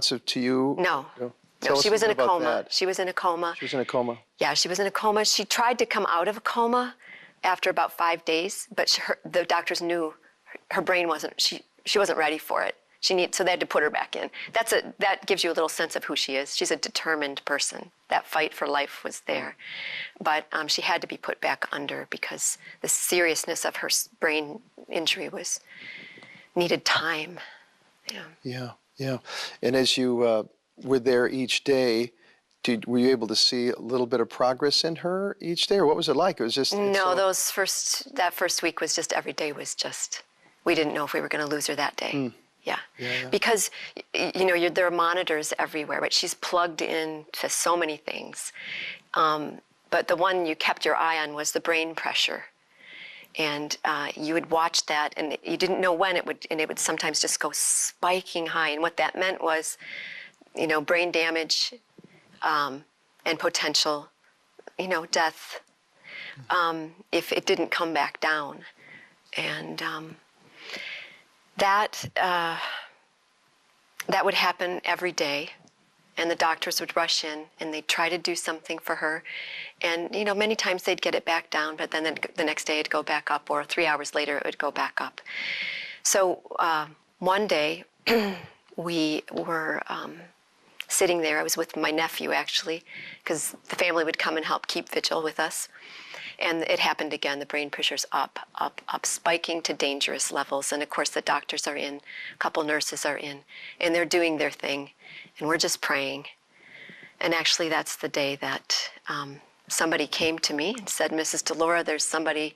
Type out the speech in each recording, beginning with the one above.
To you? No. Tell No, us she was in a about coma. that. She was in a coma. She was in a coma. Yeah, she was in a coma. She tried to come out of a coma after about 5 days, but the doctors knew her brain wasn't, she wasn't ready for it. So they had to put her back in. That gives you a little sense of who she is. She's a determined person. That fight for life was there. But she had to be put back under because the seriousness of her brain injury needed time. Yeah. And as you were there each day, were you able to see a little bit of progress in her each day, or what was it like? It was just... No, that first week was just, every day was just, we didn't know if we were going to lose her that day. Yeah. Because, there are monitors everywhere, but she's plugged in to so many things. But the one you kept your eye on was the brain pressure. And you would watch that, and you didn't know when it would sometimes just go spiking high. And what that meant was, brain damage and potential, death, if it didn't come back down. And that would happen every day, and the doctors would rush in and they'd try to do something for her, and many times they'd get it back down, but then the next day it'd go back up, or 3 hours later it would go back up. So one day we were sitting there. I was with my nephew, actually, because the family would come and help keep vigil with us. And it happened again. The brain pressure's up, spiking to dangerous levels. And of course, the doctors are in, a couple nurses are in, and they're doing their thing. And we're just praying. And actually, that's the day that somebody came to me and said, "Mrs. Delora, there's somebody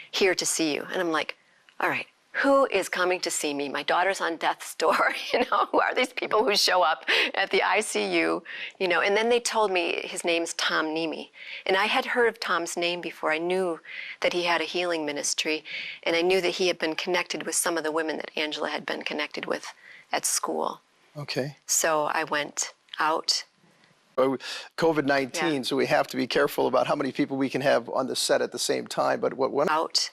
here to see you." And I'm like, all right, who is coming to see me? My daughter's on death's door. Who are these people who show up at the ICU? And then they told me his name's Tom Nemi. And I had heard of Tom's name before. I knew that he had a healing ministry, and I knew that he had been connected with some of the women that Angela had been connected with at school. Okay. So I went out. COVID-19, so we have to be careful about how many people we can have on the set at the same time. But what went out